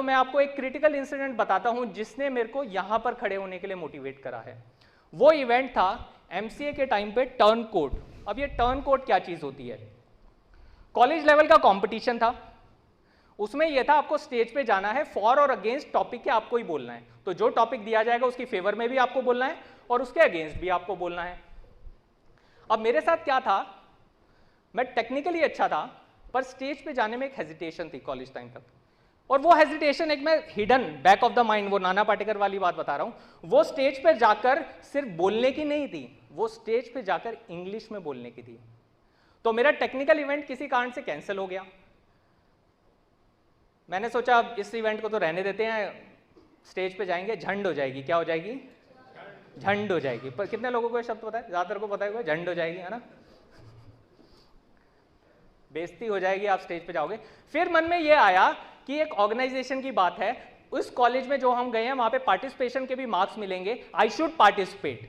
मैं आपको एक क्रिटिकल इंसिडेंट बताता हूं जिसने मेरे को यहां पर खड़े होने के लिए मोटिवेट करा है। वो इवेंट था एमसीए के टाइम पे टर्न कोड। अब ये टर्न कोड क्या चीज होती है? कॉलेज लेवल का कंपटीशन था, उसमें यह था आपको स्टेज पे जाना है, फॉर और अगेंस्ट टॉपिक के आपको ही बोलना है। तो जो टॉपिक दिया जाएगा उसकी फेवर में भी आपको बोलना है और उसके अगेंस्ट भी आपको बोलना है। अब मेरे साथ क्या था, मैं टेक्निकली अच्छा था पर स्टेज पे जाने में एक हेजिटेशन थी कॉलेज टाइम तक। और वो हेजिटेशन एक मैं hidden back of the mind, वो नाना पाटेकर वाली बात बता रहा हूं, वो स्टेज पे जाकर सिर्फ बोलने की नहीं थी, वो स्टेज पे जाकर इंग्लिश में बोलने की थी। तो मेरा टेक्निकल इवेंट किसी कारण से कैंसिल हो गया। मैंने सोचा अब इस इवेंट को तो रहने देते हैं, स्टेज पे जाएंगे झंड हो जाएगी। क्या हो जाएगी? झंड हो जाएगी। पर कितने लोगों को ये शब्द पता है? ज्यादातर को पता है झंड हो जाएगी, है ना? बेइज्जती हो जाएगी, आप स्टेज पे जाओगे। फिर मन में ये आया कि एक ऑर्गेनाइजेशन की बात है, उस कॉलेज में जो हम गए हैं वहां पे पार्टिसिपेशन के भी मार्क्स मिलेंगे, आई शुड पार्टिसिपेट।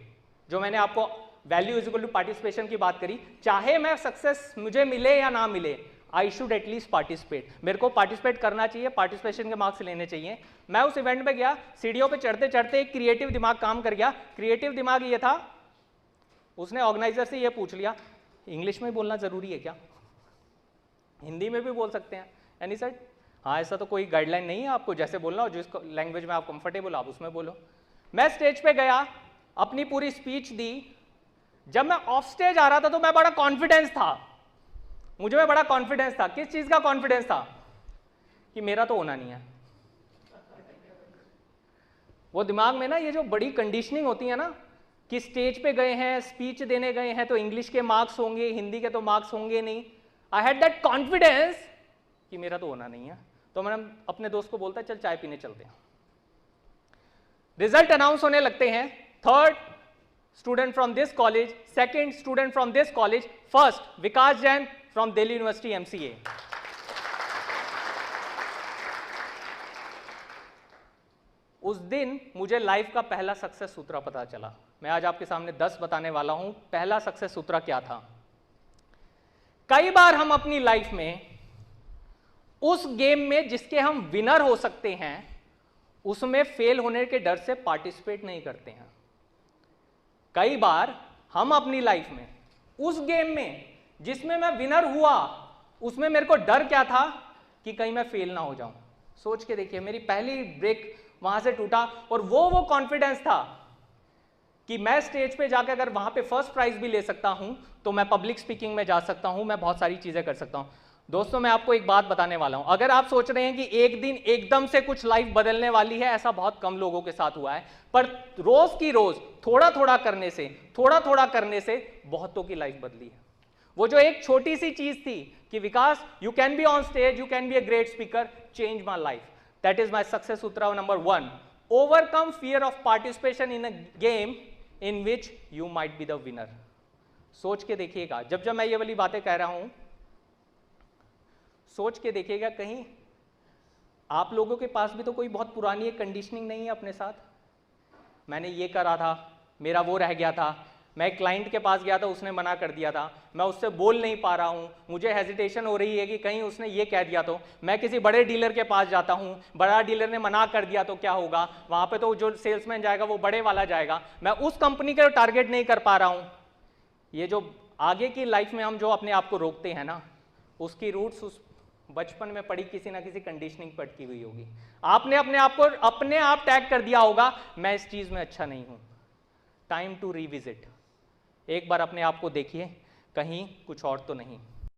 जो मैंने आपको value is equal to participation की बात करी, चाहे मैं सक्सेस मुझे मिले या ना मिले, आई शुड एटलीस्ट पार्टिसिपेट। मेरे को पार्टिसिपेट करना चाहिए, पार्टिसिपेशन के मार्क्स लेने चाहिए। मैं उस इवेंट में गया, सीढ़ियों पे चढ़ते चढ़ते एक क्रिएटिव दिमाग काम कर गया। क्रिएटिव दिमाग ये था, उसने ऑर्गेनाइजर से ये पूछ लिया, इंग्लिश में बोलना जरूरी है क्या? हिंदी में भी बोल सकते हैं? यानी सर हाँ, ऐसा तो कोई गाइडलाइन नहीं है, आपको जैसे बोलना हो, जिस लैंग्वेज में आप कंफर्टेबल आप उसमें बोलो। मैं स्टेज पे गया, अपनी पूरी स्पीच दी। जब मैं ऑफ स्टेज आ रहा था तो मैं बड़ा कॉन्फिडेंस था, मुझे में बड़ा कॉन्फिडेंस था। किस चीज का कॉन्फिडेंस था? कि मेरा तो होना नहीं है। वो दिमाग में ना ये जो बड़ी कंडीशनिंग होती है ना, कि स्टेज पे गए हैं, स्पीच देने गए हैं तो इंग्लिश के मार्क्स होंगे, हिंदी के तो मार्क्स होंगे नहीं। आई हैड दैट कॉन्फिडेंस कि मेरा तो होना नहीं है। तो मैंने अपने दोस्त को बोलता चल चाय पीने चलते हैं। रिजल्ट अनाउंस होने लगते हैं, third student from this college, second student from this college, first Vikas Jain from Delhi university MCA. उस दिन मुझे लाइफ का पहला सक्सेस सूत्र पता चला। मैं आज आपके सामने 10 बताने वाला हूं। पहला सक्सेस सूत्र क्या था? कई बार हम अपनी लाइफ में उस गेम में जिसके हम विनर हो सकते हैं उसमें फेल होने के डर से पार्टिसिपेट नहीं करते हैं। कई बार हम अपनी लाइफ में उस गेम में जिसमें मैं विनर हुआ उसमें मेरे को डर क्या था? कि कहीं मैं फेल ना हो जाऊं। सोच के देखिए, मेरी पहली ब्रेक वहां से टूटा। और वो कॉन्फिडेंस था कि मैं स्टेज पे जाकर अगर वहां पे फर्स्ट प्राइज भी ले सकता हूं तो मैं पब्लिक स्पीकिंग में जा सकता हूं, मैं बहुत सारी चीजें कर सकता हूं। दोस्तों मैं आपको एक बात बताने वाला हूं, अगर आप सोच रहे हैं कि एक दिन एकदम से कुछ लाइफ बदलने वाली है, ऐसा बहुत कम लोगों के साथ हुआ है। पर रोज की रोज थोड़ा थोड़ा करने से बहुतों की लाइफ बदली है। वो जो एक छोटी सी चीज थी कि Vikas you can be on stage, you can be a great speaker, change my life. That is my success सूत्र number 1। Overcome fear of participation in a game in which you might be the winner. सोच के देखिएगा, जब मैं ये वाली बातें कह रहा हूं, सोच के देखिएगा, कहीं आप लोगों के पास भी तो कोई बहुत पुरानी एक कंडीशनिंग नहीं है अपने साथ। मैंने ये करा था, मेरा वो रह गया था, मैं एक क्लाइंट के पास गया था, उसने मना कर दिया था, मैं उससे बोल नहीं पा रहा हूं, मुझे हेजिटेशन हो रही है कि कहीं उसने ये कह दिया तो। मैं किसी बड़े डीलर के पास जाता हूं, बड़ा डीलर ने मना कर दिया तो क्या होगा? वहां पे तो जो सेल्समैन जाएगा वो बड़े वाला जाएगा, मैं उस कंपनी का टारगेट नहीं कर पा रहा हूं। ये जो आगे की लाइफ में हम जो अपने आप को रोकते हैं ना, उसकी रूट्स उस बचपन में पड़ी किसी ना किसी कंडीशनिंग पर अटकी हुई होगी। आपने अपने आप को अपने आप टैग कर दिया होगा, मैं इस चीज में अच्छा नहीं हूं। Time to revisit. एक बार अपने आप को देखिए, कहीं कुछ और तो नहीं।